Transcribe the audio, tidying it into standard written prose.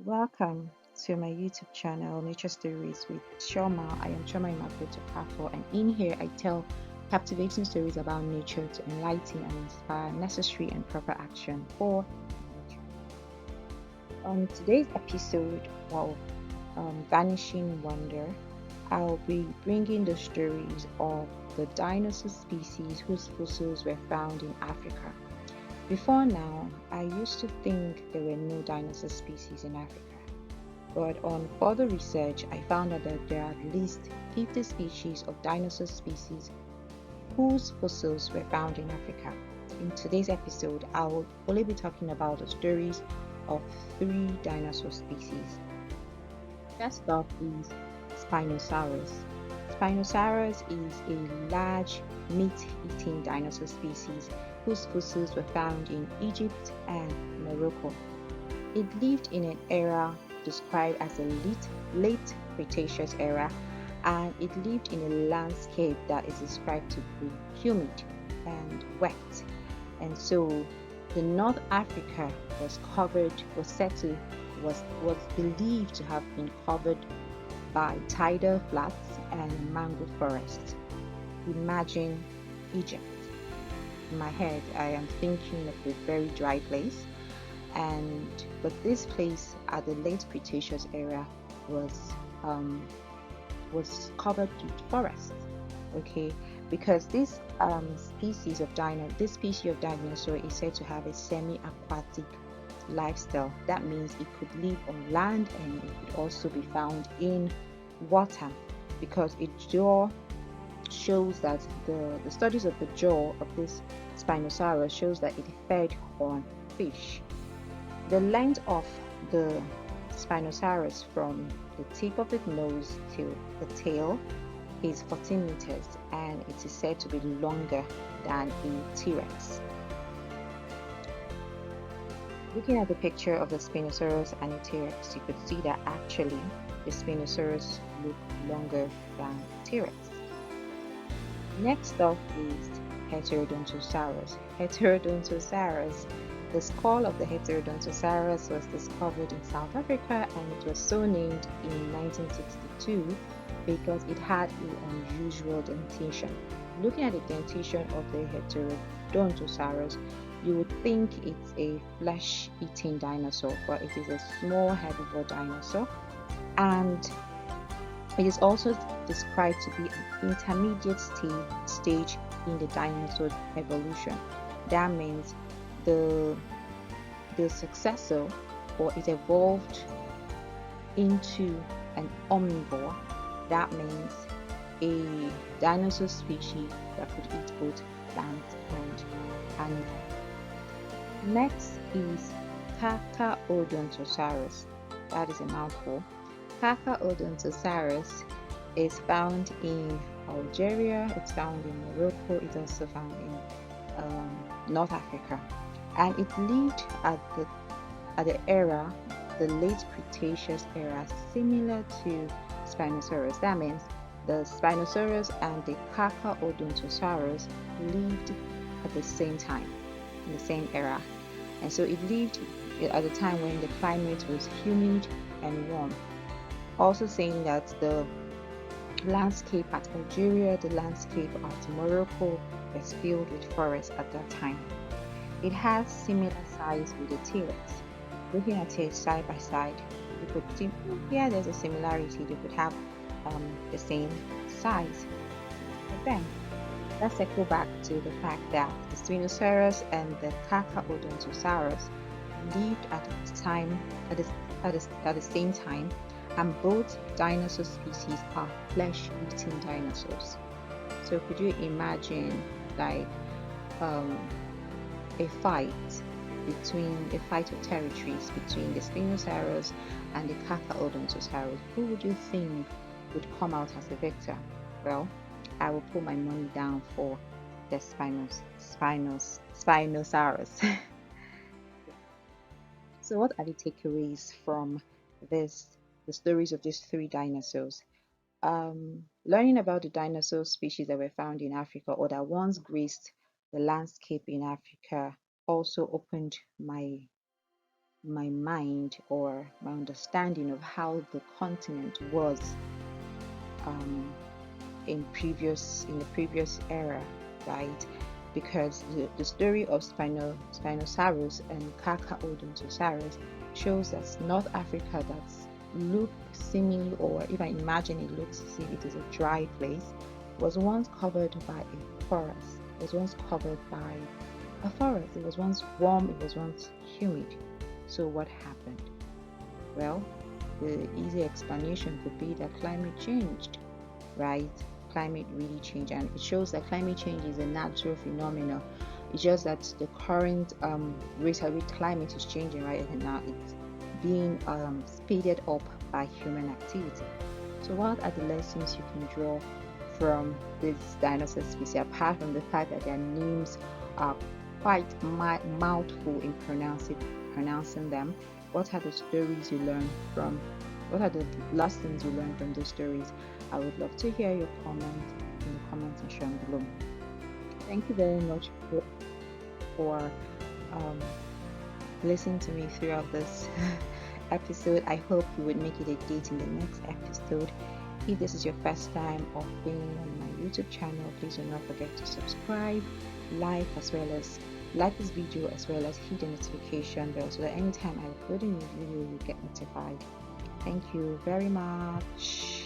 Welcome to my YouTube channel, Nature Stories with Shoma. I am Shoma Immaculate Okafor, and in here I tell captivating stories about nature to enlighten and inspire necessary and proper action for nature. On today's episode of Vanishing Wonder, I'll be bringing the stories of the dinosaur species whose fossils were found in Africa. Before now, I used to think there were no dinosaur species in Africa. But on further research, I found out that there are at least 50 species of dinosaur species whose fossils were found in Africa. In today's episode, I will only be talking about the stories of three dinosaur species. First up is Spinosaurus. Spinosaurus is a large meat-eating dinosaur species whose fossils were found in Egypt and Morocco. It lived in an era described as the late Cretaceous era, and it lived in a landscape that is described to be humid and wet. And so the North Africa was believed to have been covered by tidal flats and mangrove forests. Imagine Egypt. In my head, I am thinking of a very dry place, but this place at the late Cretaceous era was covered with forests. Okay, because this species of dinosaur is said to have a semi-aquatic lifestyle. That means it could live on land and it could also be found in water, because its jaw shows that the studies of the jaw of this Spinosaurus shows that it fed on fish. The length of the Spinosaurus from the tip of its nose to the tail is 14 meters, and it is said to be longer than a T-Rex. Looking at the picture of the Spinosaurus and a T-Rex, you could see that actually the Spinosaurus look longer than T-Rex. Next up is Heterodontosaurus. Heterodontosaurus. The skull of the Heterodontosaurus was discovered in South Africa, and it was so named in 1962 because it had an unusual dentition. Looking at the dentition of the Heterodontosaurus, you would think it's a flesh-eating dinosaur, but it is a small herbivore dinosaur, and it is also described to be an intermediate stage in the dinosaur evolution. That means the successor, or it evolved into an omnivore. That means a dinosaur species that could eat both plants and animals. Next is Kakaodontosaurus. That is a mouthful. Kakaodontosaurus is found in Algeria, it's found in Morocco, it's also found in North Africa, and it lived at the late Cretaceous era, similar to Spinosaurus. That means the Spinosaurus and the Kakaodontosaurus lived at the same time, in the same era, and so it lived at a time when the climate was humid and warm. Also saying that the landscape at Algeria, the landscape at Morocco was filled with forests at that time. It has similar size with the T-Rex. Looking at it side by side, you could see, yeah, there's a similarity. They could have the same size. But then, let's circle back to the fact that the Spinosaurus and the Kakaodontosaurus lived at the same time, and both dinosaur species are flesh-eating dinosaurs. So could you imagine like a fight of territories between the Spinosaurus and the Kakaodontosaurus? Who would you think would come out as a victor? Well, I will put my money down for the Spinosaurus. So what are the takeaways from the stories of these three dinosaurs? Learning about the dinosaur species that were found in Africa, or that once graced the landscape in Africa, also opened my my mind or my understanding of how the continent was um, in the previous era, right? Because the story of Spinosaurus and Kakaodontosaurus shows that North Africa that's look seemingly, or if I imagine it looks as if it is a dry place, was once covered by a forest. Was once covered by a forest. It was once warm. It was once humid. So what happened? Well, the easy explanation could be that climate changed, right? Climate really changed, and it shows that climate change is a natural phenomenon. It's just that the current rate at which climate is changing right now, it's being speeded up by human activity. So what are the lessons you can draw from these dinosaur species, apart from the fact that their names are quite mouthful in pronouncing them? What are the stories you learn from? What are the lessons you learn from those stories? I would love to hear your comment in the comment section below. Thank you very much for um, listening to me throughout this episode. I hope you would make it a date in the next episode. If this is your first time of being on my YouTube channel, please do not forget to subscribe, like this video, as well as hit the notification bell so that anytime I upload a new video, you get notified. Thank you very much.